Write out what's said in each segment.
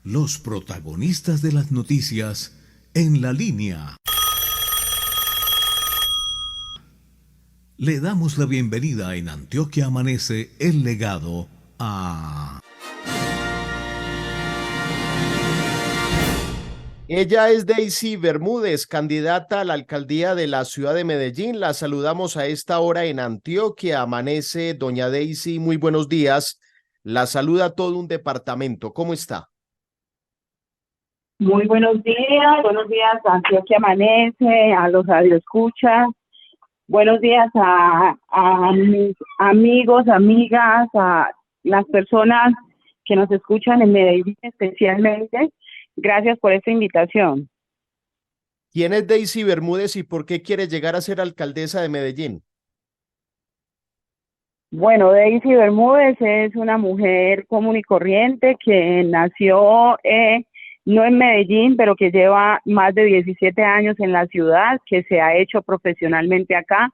Los protagonistas de las noticias en la línea. Le damos la bienvenida en Antioquia Amanece el legado a... Ella es Daisy Bermúdez, candidata a la alcaldía de la ciudad de Medellín. La saludamos a esta hora en Antioquia Amanece. Doña Daisy, muy buenos días. La saluda todo un departamento. ¿Cómo está? Muy buenos días a Antioquia Amanece, a los radioescuchas, buenos días a mis amigos, amigas, a las personas que nos escuchan en Medellín especialmente. Gracias por esta invitación. ¿Quién es Daisy Bermúdez y por qué quiere llegar a ser alcaldesa de Medellín? Bueno, Daisy Bermúdez es una mujer común y corriente que nació no en Medellín, pero que lleva más de 17 años en la ciudad, que se ha hecho profesionalmente acá,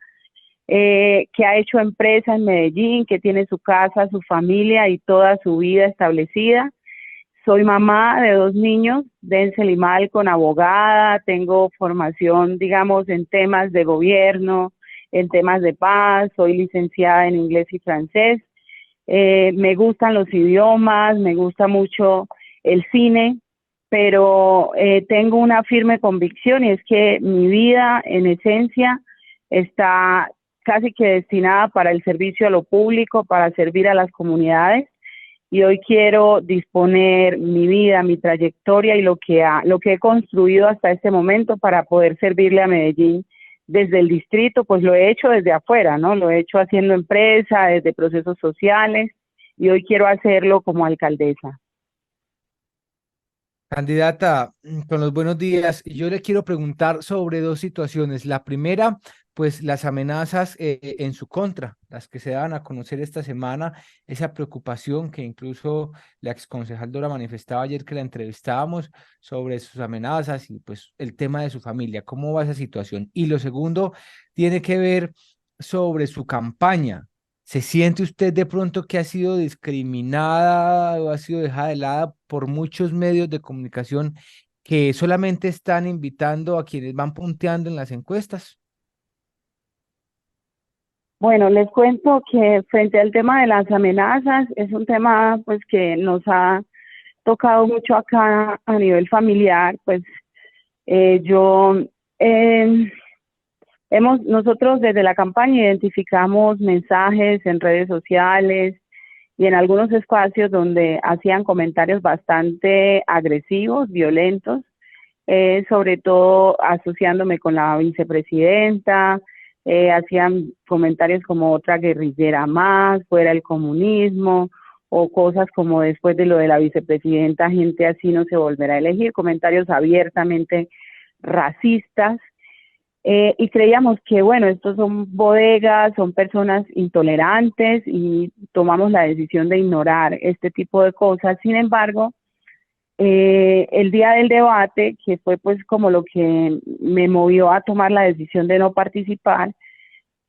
que ha hecho empresa en Medellín, que tiene su casa, su familia y toda su vida establecida. Soy mamá de 2 niños, Denzel y Malcolm, abogada, tengo formación, digamos, en temas de gobierno, en temas de paz, soy licenciada en inglés y francés. Me gustan los idiomas, me gusta mucho el cine, pero tengo una firme convicción y es que mi vida en esencia está casi que destinada para el servicio a lo público, para servir a las comunidades, y hoy quiero disponer mi vida, mi trayectoria y lo que he construido hasta este momento para poder servirle a Medellín desde el distrito. Pues lo he hecho desde afuera, ¿no? Lo he hecho haciendo empresa, desde procesos sociales, y hoy quiero hacerlo como alcaldesa. Candidata, con los buenos días, yo le quiero preguntar sobre 2 situaciones. La primera, pues las amenazas en su contra, las que se daban a conocer esta semana, esa preocupación que incluso la exconcejal Dora manifestaba ayer que la entrevistábamos sobre sus amenazas y pues el tema de su familia. ¿Cómo va esa situación? Y lo segundo tiene que ver sobre su campaña. ¿Se siente usted de pronto que ha sido discriminada o ha sido dejada de lado por muchos medios de comunicación que solamente están invitando a quienes van punteando en las encuestas? Bueno, les cuento que frente al tema de las amenazas, es un tema pues que nos ha tocado mucho acá a nivel familiar. Pues yo eh, nosotros desde la campaña identificamos mensajes en redes sociales y en algunos espacios donde hacían comentarios bastante agresivos, violentos, sobre todo asociándome con la vicepresidenta. Hacían comentarios como otra guerrillera más, fuera el comunismo, o cosas como después de lo de la vicepresidenta, gente así no se volverá a elegir, comentarios abiertamente racistas. Y creíamos que, bueno, estos son bodegas, son personas intolerantes, y tomamos la decisión de ignorar este tipo de cosas. Sin embargo, el día del debate, que fue pues como lo que me movió a tomar la decisión de no participar,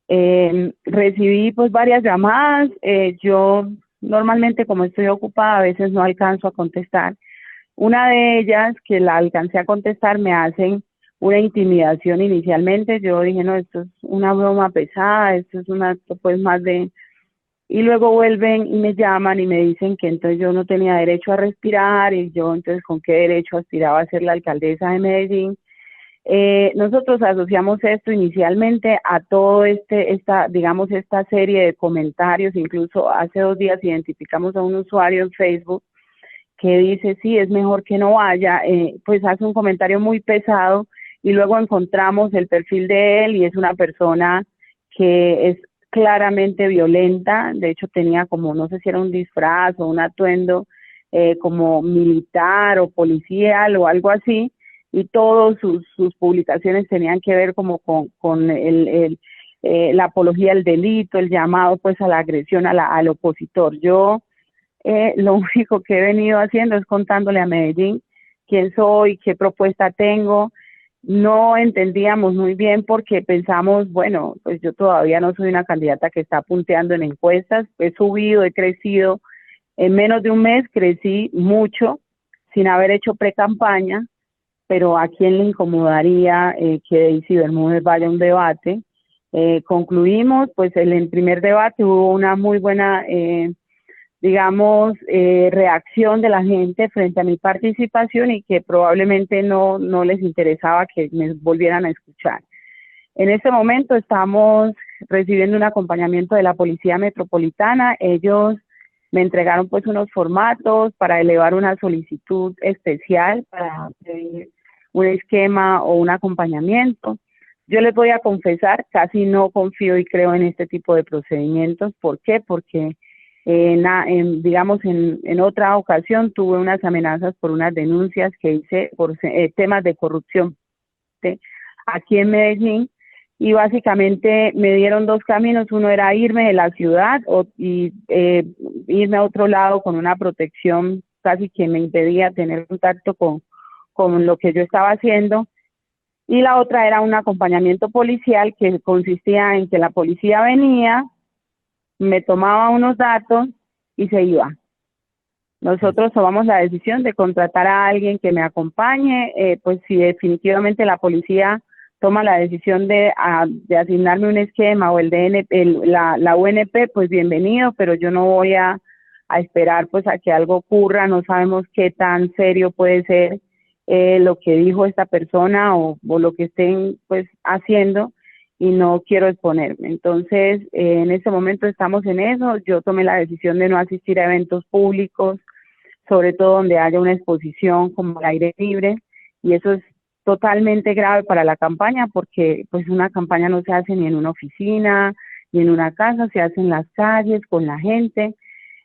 recibí pues varias llamadas. Yo normalmente, como estoy ocupada, a veces no alcanzo a contestar. Una de ellas, que la alcancé a contestar, me hacen una intimidación inicialmente. Yo dije, no, esto es una broma pesada, esto es un acto pues más de... Y luego vuelven y me llaman y me dicen que entonces yo no tenía derecho a respirar, y yo entonces con qué derecho aspiraba a ser la alcaldesa de Medellín. Nosotros asociamos esto inicialmente a todo digamos, esta serie de comentarios. Incluso hace 2 días identificamos a un usuario en Facebook que dice, sí, es mejor que no vaya, pues hace un comentario muy pesado, y luego encontramos el perfil de él y es una persona que es claramente violenta. De hecho tenía como, no sé si era un disfraz o un atuendo como militar o policial o algo así, y todas sus publicaciones tenían que ver como con la apología del delito, el llamado pues a la agresión al opositor. Yo lo único que he venido haciendo es contándole a Medellín quién soy, qué propuesta tengo. No entendíamos muy bien porque pensamos, bueno, pues yo todavía no soy una candidata que está punteando en encuestas. He subido, he crecido, en menos de un mes crecí mucho. sin haber hecho pre-campaña, pero ¿a quién le incomodaría que Daisy Bermúdez vaya a un debate? Concluimos, pues en el primer debate hubo una muy buena, digamos, reacción de la gente frente a mi participación y que probablemente no les interesaba que me volvieran a escuchar. En este momento estamos recibiendo un acompañamiento de la Policía Metropolitana. Ellos me entregaron pues unos formatos para elevar una solicitud especial para pedir un esquema o un acompañamiento. Yo les voy a confesar, casi no confío y creo en este tipo de procedimientos. ¿Por qué? Porque digamos, en otra ocasión tuve unas amenazas por unas denuncias que hice por temas de corrupción, ¿sí?, aquí en Medellín, y básicamente me dieron dos caminos. Uno era irme de la ciudad y irme a otro lado con una protección casi que me impedía tener contacto con lo que yo estaba haciendo, y la otra era un acompañamiento policial que consistía en que la policía venía, me tomaba unos datos y se iba. Nosotros tomamos la decisión de contratar a alguien que me acompañe, pues si definitivamente la policía toma la decisión de asignarme un esquema o el DNP, la UNP, pues bienvenido, pero yo no voy a esperar pues a que algo ocurra. No sabemos qué tan serio puede ser lo que dijo esta persona o lo que estén pues haciendo, y no quiero exponerme. Entonces, en este momento estamos en eso. Yo tomé la decisión de no asistir a eventos públicos, sobre todo donde haya una exposición como al aire libre, y eso es totalmente grave para la campaña, porque pues una campaña no se hace ni en una oficina, ni en una casa, se hace en las calles, con la gente.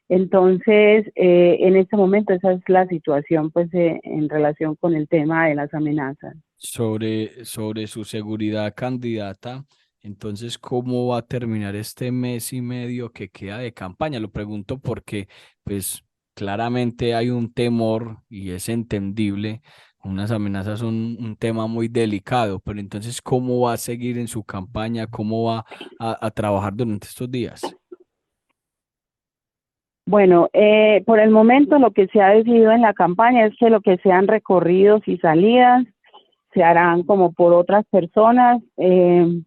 Entonces, en este momento esa es la situación pues en relación con el tema de las amenazas. Sobre su seguridad, candidata, entonces, ¿cómo va a terminar este mes y medio que queda de campaña? Lo pregunto porque, pues, claramente hay un temor y es entendible. Unas amenazas son un tema muy delicado, pero entonces, ¿cómo va a seguir en su campaña? ¿Cómo va a trabajar durante estos días? Bueno, por el momento lo que se ha decidido en la campaña es que lo que sean recorridos y salidas se harán como por otras personas.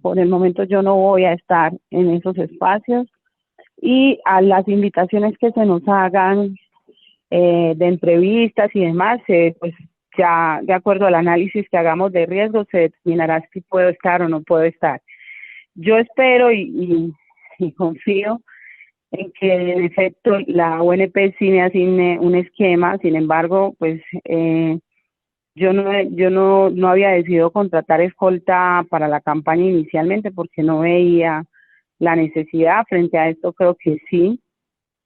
Por el momento yo no voy a estar en esos espacios, y a las invitaciones que se nos hagan de entrevistas y demás, pues ya de acuerdo al análisis que hagamos de riesgo se determinará si puedo estar o no puedo estar. Yo espero y confío en que en efecto la UNP sí me asigne un esquema. Sin embargo, pues yo no había decidido contratar escolta para la campaña inicialmente porque no veía la necesidad. Frente a esto creo que sí,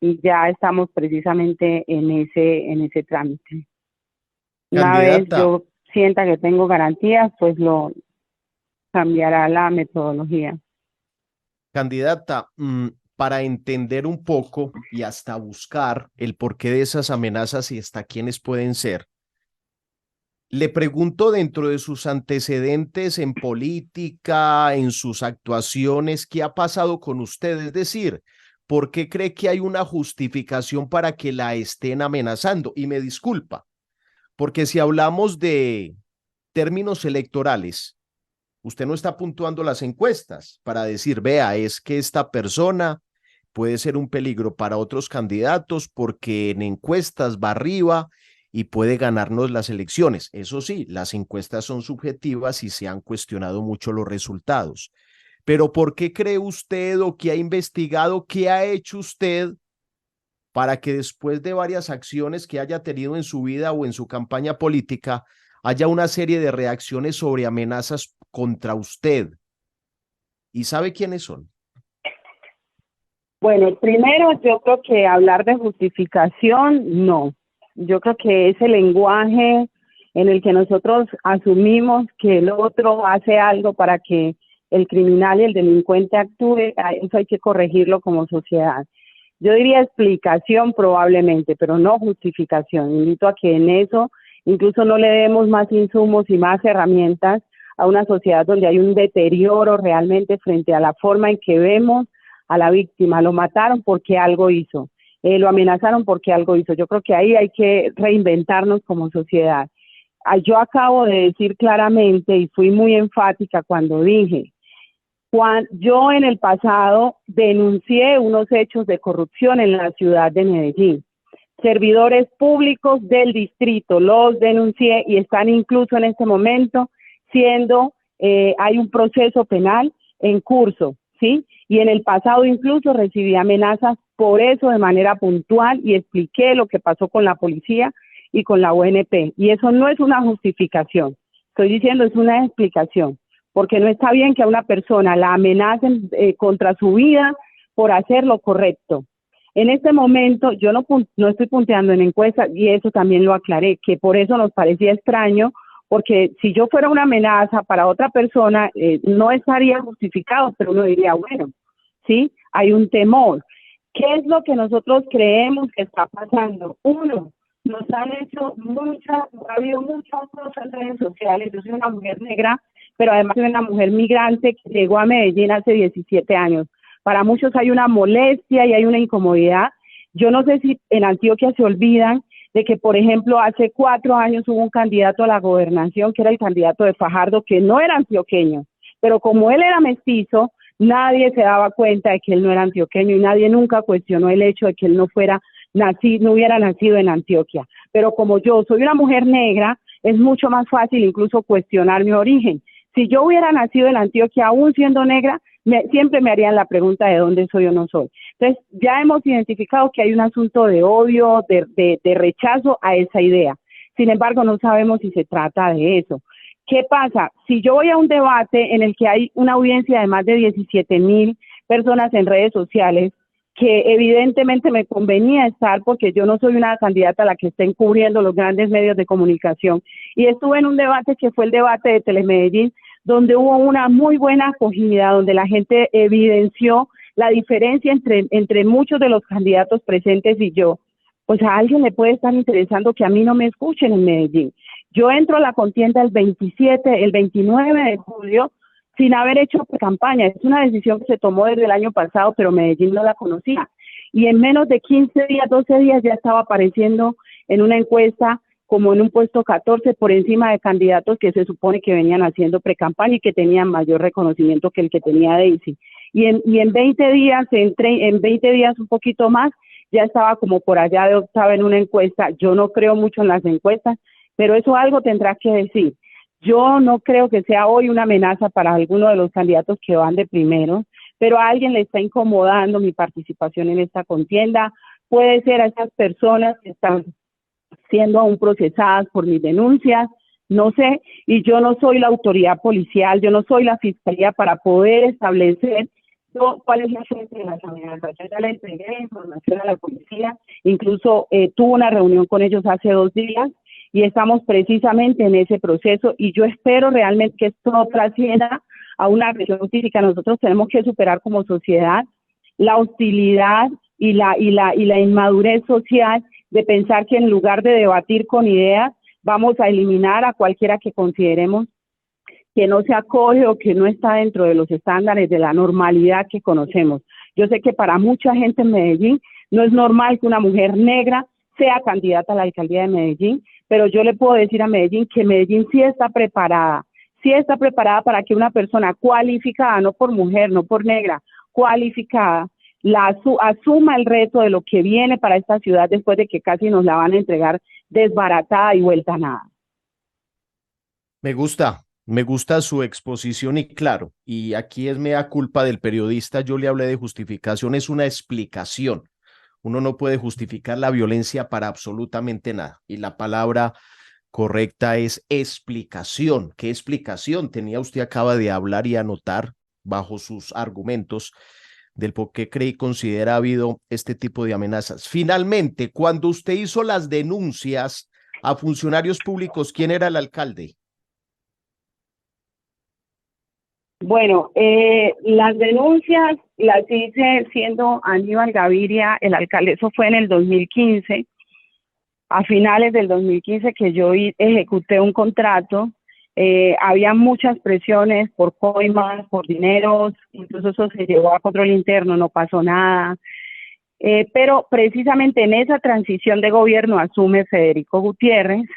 y ya estamos precisamente en ese trámite. Una vez Candidata, yo sienta que tengo garantías, pues lo cambiará la metodología. candidata, para entender un poco y hasta buscar el porqué de esas amenazas y hasta quiénes pueden ser, le pregunto, dentro de sus antecedentes en política, en sus actuaciones, ¿qué ha pasado con usted? Es decir, ¿por qué cree que hay una justificación para que la estén amenazando? Y me disculpa, porque si hablamos de términos electorales, usted no está puntuando las encuestas para decir, vea, es que esta persona puede ser un peligro para otros candidatos porque en encuestas va arriba y puede ganarnos las elecciones. Eso sí, las encuestas son subjetivas y se han cuestionado mucho los resultados. Pero ¿por qué cree usted, o qué ha investigado, qué ha hecho usted para que después de varias acciones que haya tenido en su vida o en su campaña política, haya una serie de reacciones sobre amenazas contra usted? ¿Y sabe quiénes son? Bueno, primero yo creo que hablar de justificación, no. Yo creo que ese lenguaje en el que nosotros asumimos que el otro hace algo para que el criminal y el delincuente actúe, eso hay que corregirlo como sociedad. Yo diría explicación probablemente, pero no justificación. Invito a que en eso incluso no le demos más insumos y más herramientas a una sociedad donde hay un deterioro realmente frente a la forma en que vemos a la víctima. Lo mataron porque algo hizo. lo amenazaron porque algo hizo. Yo creo que ahí hay que reinventarnos como sociedad. Yo acabo de decir claramente y fui muy enfática cuando dije, yo en el pasado denuncié unos hechos de corrupción en la ciudad de Medellín. Servidores públicos del distrito los denuncié y están incluso en este momento hay un proceso penal en curso, ¿sí? Y en el pasado incluso recibí amenazas por eso de manera puntual y expliqué lo que pasó con la policía y con la ONP. Y eso no es una justificación, estoy diciendo es una explicación, porque no está bien que a una persona la amenacen contra su vida por hacer lo correcto. En este momento yo no estoy punteando en encuestas y eso también lo aclaré, que por eso nos parecía extraño, porque si yo fuera una amenaza para otra persona, no estaría justificado, pero uno diría, bueno, ¿sí? Hay un temor. ¿Qué es lo que nosotros creemos que está pasando? Uno, nos han hecho ha habido muchas cosas en redes sociales. Yo soy una mujer negra, pero además soy una mujer migrante que llegó a Medellín hace 17 años. Para muchos hay una molestia y hay una incomodidad. Yo no sé si en Antioquia se olvidan de que, por ejemplo, hace 4 años hubo un candidato a la gobernación que era el candidato de Fajardo, que no era antioqueño, pero como él era mestizo, nadie se daba cuenta de que él no era antioqueño y nadie nunca cuestionó el hecho de que él no hubiera nacido en Antioquia. Pero como yo soy una mujer negra, es mucho más fácil incluso cuestionar mi origen. Si yo hubiera nacido en Antioquia aún siendo negra, siempre me harían la pregunta de dónde soy o no soy. Entonces, ya hemos identificado que hay un asunto de odio, de rechazo a esa idea. Sin embargo, no sabemos si se trata de eso. ¿Qué pasa? Si yo voy a un debate en el que hay una audiencia de más de 17,000 personas en redes sociales, que evidentemente me convenía estar porque yo no soy una candidata a la que estén cubriendo los grandes medios de comunicación, y estuve en un debate que fue el debate de Telemedellín, donde hubo una muy buena acogida, donde la gente evidenció la diferencia entre muchos de los candidatos presentes y yo. Pues a alguien le puede estar interesando que a mí no me escuchen en Medellín. Yo entro a la contienda el 29 de julio, sin haber hecho campaña. Es una decisión que se tomó desde el año pasado, pero Medellín no la conocía. Y en menos de 15 días, 12 días, ya estaba apareciendo en una encuesta como en un puesto 14 por encima de candidatos que se supone que venían haciendo precampaña y que tenían mayor reconocimiento que el que tenía Daisy. Y en 20 días, en 20 días un poquito más, ya estaba como por allá de octava en una encuesta. Yo no creo mucho en las encuestas, pero eso algo tendrá que decir. Yo no creo que sea hoy una amenaza para alguno de los candidatos que van de primero, pero a alguien le está incomodando mi participación en esta contienda. Puede ser a esas personas que están siendo aún procesadas por mis denuncias, no sé, y yo no soy la autoridad policial, yo no soy la fiscalía para poder establecer cuál es la fuente de las amenazas. Yo ya le entregué la información a la policía, incluso tuve una reunión con ellos hace 2 días y estamos precisamente en ese proceso, y yo espero realmente que esto no trascienda a una agresión física. Nosotros tenemos que superar como sociedad la hostilidad y la inmadurez social de pensar que en lugar de debatir con ideas, vamos a eliminar a cualquiera que consideremos que no se acoge o que no está dentro de los estándares de la normalidad que conocemos. Yo sé que para mucha gente en Medellín no es normal que una mujer negra sea candidata a la alcaldía de Medellín, pero yo le puedo decir a Medellín que Medellín sí está preparada para que una persona cualificada, no por mujer, no por negra, cualificada, asuma el reto de lo que viene para esta ciudad después de que casi nos la van a entregar desbaratada y vuelta a nada. Me gusta su exposición y claro, y aquí es mea culpa del periodista, yo le hablé de justificación, es una explicación. Uno no puede justificar la violencia para absolutamente nada, y la palabra correcta es explicación. ¿Qué explicación tenía usted? Acaba de hablar y anotar bajo sus argumentos del por qué cree y considera ha habido este tipo de amenazas. Finalmente, cuando usted hizo las denuncias a funcionarios públicos, ¿quién era el alcalde? Bueno, las denuncias las hice siendo Aníbal Gaviria el alcalde. Eso fue en el 2015, a finales del 2015 que yo ejecuté un contrato. Había muchas presiones por coimas, por dineros, incluso eso se llevó a control interno, no pasó nada. Pero precisamente en esa transición de gobierno asume Federico Gutiérrez.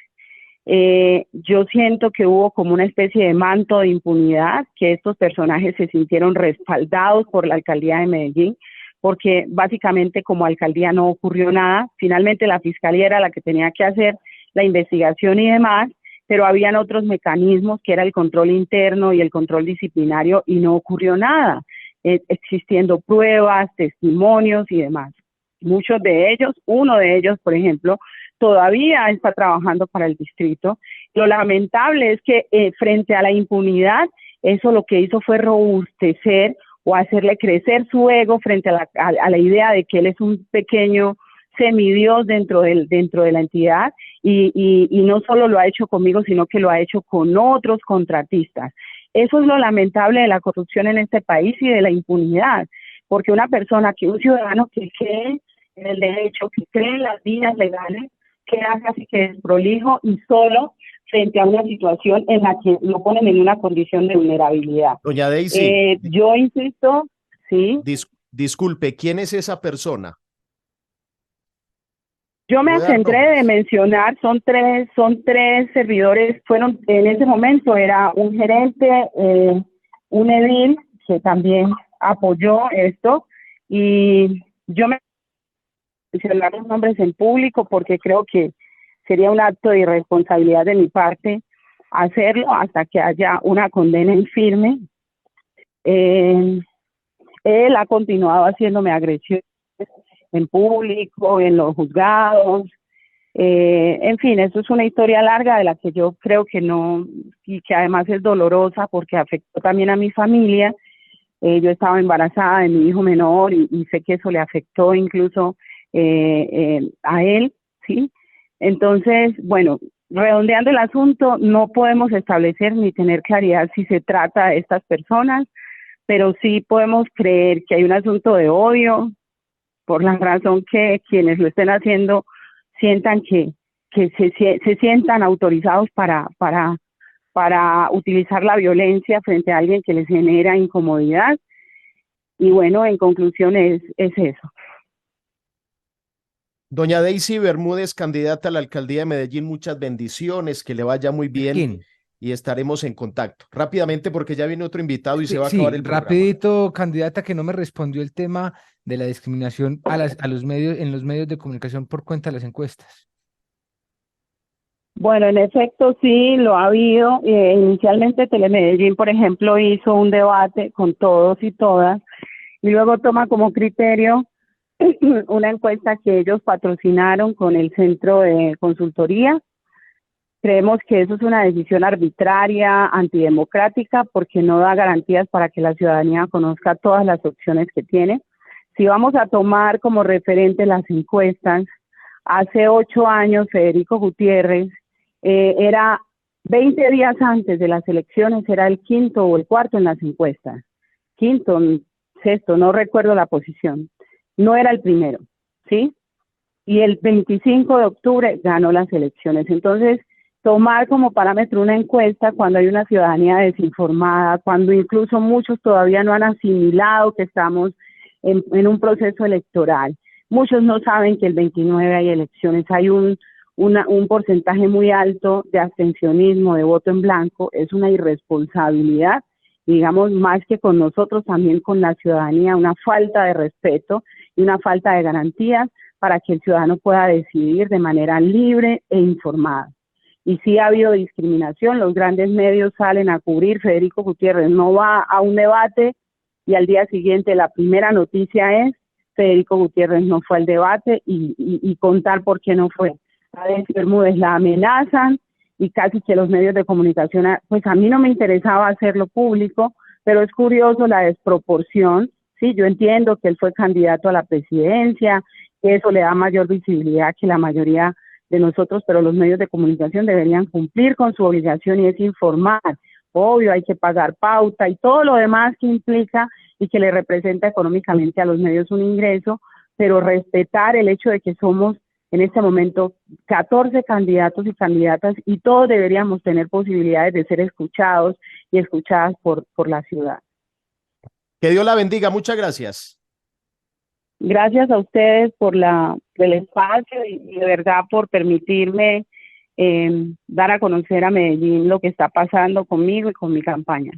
Yo siento que hubo como una especie de manto de impunidad, que estos personajes se sintieron respaldados por la alcaldía de Medellín, porque básicamente como alcaldía no ocurrió nada. Finalmente la fiscalía era la que tenía que hacer la investigación y demás, pero habían otros mecanismos que era el control interno y el control disciplinario y no ocurrió nada, existiendo pruebas, testimonios y demás. Muchos de ellos, uno de ellos, por ejemplo, todavía está trabajando para el distrito. Lo lamentable es que frente a la impunidad, eso lo que hizo fue robustecer o hacerle crecer su ego frente a la idea de que él es un pequeño semidios dentro de la entidad y no solo lo ha hecho conmigo, sino que lo ha hecho con otros contratistas. Eso es lo lamentable de la corrupción en este país y de la impunidad, porque un ciudadano que cree en el derecho, que cree en las vías legales, queda casi que desprolijo y solo frente a una situación en la que lo ponen en una condición de vulnerabilidad. Doña Daisy, Yo insisto, sí. Disculpe, ¿quién es esa persona? Yo me ¿Puede dar centré de nombres? mencionar, son tres servidores, fueron, en ese momento era un gerente, un edil que también apoyó esto, y yo me mencionar los nombres en público porque creo que sería un acto de irresponsabilidad de mi parte hacerlo hasta que haya una condena en firme. Él ha continuado haciéndome agresiones en público, en los juzgados, en fin, eso es una historia larga de la que yo creo que no, y que además es dolorosa porque afectó también a mi familia. Yo estaba embarazada de mi hijo menor y sé que eso le afectó incluso a él, ¿sí? Entonces, bueno, redondeando el asunto, no podemos establecer ni tener claridad si se trata de estas personas, pero sí podemos creer que hay un asunto de odio, por la razón que quienes lo estén haciendo sientan que se sientan autorizados para utilizar la violencia frente a alguien que les genera incomodidad. Y bueno, en conclusión es eso. Doña Daisy Bermúdez, candidata a la alcaldía de Medellín, muchas bendiciones, que le vaya muy bien Joaquín, y estaremos en contacto. Rápidamente, porque ya viene otro invitado y se va a acabar sí, el programa. rapidito, candidata, que no me respondió el tema de la discriminación a los medios, en los medios de comunicación por cuenta de las encuestas. Bueno, en efecto sí, lo ha habido. Inicialmente Telemedellín, por ejemplo, hizo un debate con todos y todas y luego toma como criterio una encuesta que ellos patrocinaron con el Centro de Consultoría. Creemos que eso es una decisión arbitraria, antidemocrática, porque no da garantías para que la ciudadanía conozca todas las opciones que tiene. Si vamos a tomar como referente las encuestas, hace 8 años Federico Gutiérrez era 20 días antes de las elecciones, era el quinto o el cuarto en las encuestas. Quinto, sexto, no recuerdo la posición. No era el primero, ¿sí? Y el 25 de octubre ganó las elecciones. Entonces, tomar como parámetro una encuesta cuando hay una ciudadanía desinformada, cuando incluso muchos todavía no han asimilado que estamos en un proceso electoral. Muchos no saben que el 29 hay elecciones, hay un porcentaje muy alto de abstencionismo, de voto en blanco, es una irresponsabilidad, digamos, más que con nosotros, también con la ciudadanía, una falta de respeto y una falta de garantías para que el ciudadano pueda decidir de manera libre e informada. Y sí ha habido discriminación, los grandes medios salen a cubrir, Federico Gutiérrez no va a un debate y al día siguiente la primera noticia es Federico Gutiérrez no fue al debate y contar por qué no fue. A Daisy Bermúdez la amenazan y casi que los medios de comunicación, pues a mí no me interesaba hacerlo público, pero es curioso la desproporción, sí, yo entiendo que él fue candidato a la presidencia, que eso le da mayor visibilidad que la mayoría de nosotros, pero los medios de comunicación deberían cumplir con su obligación y es informar. Obvio, hay que pagar pauta y todo lo demás que implica y que le representa económicamente a los medios un ingreso, pero respetar el hecho de que somos en este momento 14 candidatos y candidatas y todos deberíamos tener posibilidades de ser escuchados y escuchadas por la ciudad. Que Dios la bendiga, muchas gracias. Gracias a ustedes por el espacio y de verdad por permitirme dar a conocer a Medellín lo que está pasando conmigo y con mi campaña.